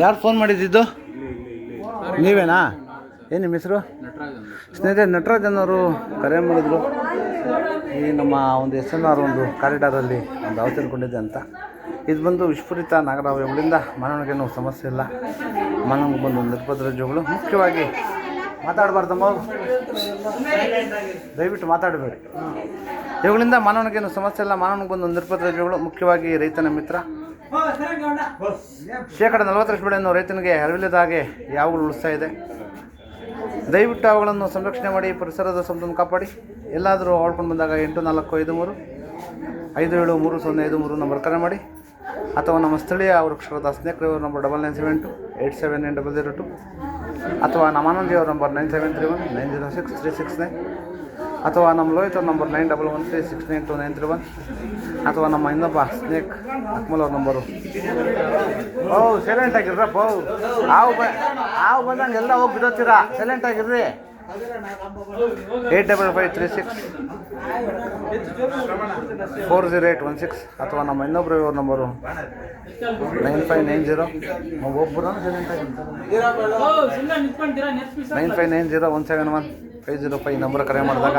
ಯಾರು ಫೋನ್ ಮಾಡಿದ್ದು? ನೀವೇನಾ? ಏನು ನಿಮ್ಮ ಹೆಸರು? ಸ್ನೇಹಿತರೆ, ನಟರಾಜನ್ ಅವರು ಕರೆ ಮಾಡಿದ್ರು. ಈ ನಮ್ಮ ಒಂದು SNR ಒಂದು ಕಾರಿಡಾರಲ್ಲಿ ಒಂದು ಹಾವು ತಿಳ್ಕೊಂಡಿದೆ ಅಂತ. ಇದು ಬಂದು ವಿಸ್ಫೋಟಿತ ನಾಗರಾವ್. ಇವುಗಳಿಂದ ಮಾನವನಿಗೇನು ಸಮಸ್ಯೆ ಇಲ್ಲ. ಮಾನವನಿಗೆ ಬಂದು ನಿರ್ಪದ್ರಜ್ಯಗಳು ಮುಖ್ಯವಾಗಿ ಮಾತಾಡಬಾರ್ದಮ್ಮ, ದಯವಿಟ್ಟು ಮಾತಾಡಬೇಡಿ. ಇವುಗಳಿಂದ ಮಾನವನಿಗೇನು ಸಮಸ್ಯೆ ಇಲ್ಲ. ಮಾನವನಿಗೆ ಬಂದು ನಿರ್ಪದ್ರಜ್ಯಗಳು ಮುಖ್ಯವಾಗಿ ರೈತನ ಮಿತ್ರ. ಶೇಕಡ 40% ಬೆಳೆಯನ್ನು ರೈತನಿಗೆ ಅರಿವಿಲ್ಲದ ಹಾಗೆ ಯಾವಾಗಲೂ ಉಳಿಸ್ತಾ ಇದೆ. ದಯವಿಟ್ಟು ಅವುಗಳನ್ನು ಸಂರಕ್ಷಣೆ ಮಾಡಿ, ಪರಿಸರದ ಸಂಪತ್ತನ್ನು ಕಾಪಾಡಿ. ಎಲ್ಲಾದರೂ ಆಳ್ಕೊಂಡು ಬಂದಾಗ 8453 573053 ನಂಬರ್ ಕರೆ ಮಾಡಿ, ಅಥವಾ ನಮ್ಮ ಸ್ಥಳೀಯ ವೃಕ್ಷರದ ಸ್ನೇಕ್ ರಿವರ್ ನಂಬರ್ 9972 879002, ಅಥವಾ ನಮ್ಮ ಆನಂದಿಯವರ ನಂಬರ್ 9731 906369, ಅಥವಾ ನಮ್ಮ ಲೋಹಿತ್ ಅವ್ರ ನಂಬರ್ 9113692931, ಅಥವಾ ನಮ್ಮ ಇನ್ನೊಬ್ಬ ಸ್ನೇಕ್ ಅಕ್ಮಲ್ ಅವ್ರ ನಂಬರು. ಸೈಲೆಂಟ್ ಆಗಿರ್ರಪ್ಪ. ಹಾವು ಬಂದಂಗೆ ಎಲ್ಲ ಹೋಗಿ ಬಿಡೋತ್ತೀರಾ? ಸೈಲೆಂಟ್ ಆಗಿರ್ರಿ. 8553640816, ಅಥವಾ ನಮ್ಮ ಇನ್ನೊಬ್ಬರು ಇವ್ರ ನಂಬರು 9590 ಒಬ್ಬರು 9590171505 ನಂಬರ್ ಕರೆ ಮಾಡಿದಾಗ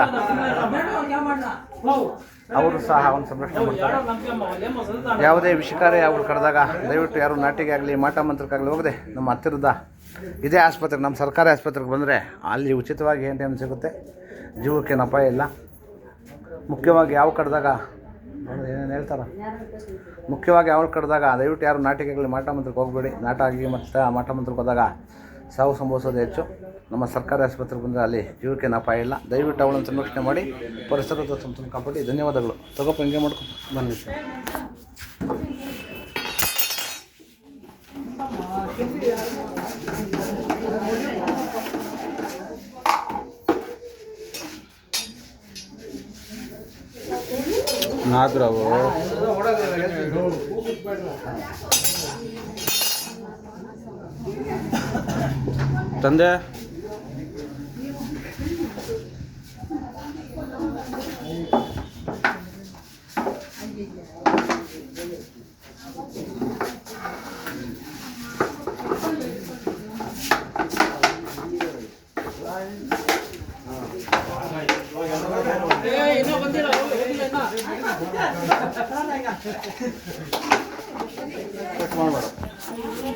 ಅವರು ಸಹ ಒಂದು ಸಂರಕ್ಷಣೆ ಮಾಡ್ತಾರೆ. ಯಾವುದೇ ವಿಷಕಾರಿ ಯಾವಾಗ ಕರೆದಾಗ ದಯವಿಟ್ಟು ಯಾರು ನಾಟಿಗೆ ಆಗಲಿ ಮಾಟ ಮಂತ್ರಕ್ಕಾಗಲಿ ಹೋಗದೆ ನಮ್ಮ ಹತ್ತಿರದ ಇದೇ ಆಸ್ಪತ್ರೆಗೆ, ನಮ್ಮ ಸರ್ಕಾರಿ ಆಸ್ಪತ್ರೆಗೆ ಬಂದರೆ ಅಲ್ಲಿ ಉಚಿತವಾಗಿ ANTM ಸಿಗುತ್ತೆ. ಜೀವಕ್ಕೇನು ಅಪಾಯ ಇಲ್ಲ. ಮುಖ್ಯವಾಗಿ ಯಾವ ಕಡ್ದಾಗ ಏನೇನು ಹೇಳ್ತಾರೆ, ಮುಖ್ಯವಾಗಿ ಯಾವ ಕಡ್ದಾಗ ದಯವಿಟ್ಟು ಯಾರು ನಾಟಿಗೆಗಳು ಮಾಟ ಮಂತ್ರಕ್ಕೆ ಹೋಗಬೇಡಿ. ನಾಟ ಆಗಿ ಮತ್ತು ಮಾಟ ಮಂತ್ರಕ್ಕೆ ಹೋದಾಗ ಸಾವು ಸಂಭವಿಸೋದು ಹೆಚ್ಚು. ನಮ್ಮ ಸರ್ಕಾರಿ ಆಸ್ಪತ್ರೆಗೆ ಬಂದರೆ ಅಲ್ಲಿ ಜೀವಕ್ಕೇನು ಅಪಾಯ ಇಲ್ಲ. ದಯವಿಟ್ಟು ಅವಳನ್ನು ಸಂರಕ್ಷಣೆ ಮಾಡಿ, ಪರಿಸರದ ಸಂಪತ್ತನ್ನು ಕಾಪಾಡಿ. ಧನ್ಯವಾದಗಳು. ತಗೋಪ್ಪ, ಹಿಂಗೆ ಮಾಡ್ಕೊಂಡು ಬನ್ನಿ ಸರ್. ನಾಗರಾವು ತಂದೆ ಮಾಡಬೇಡ.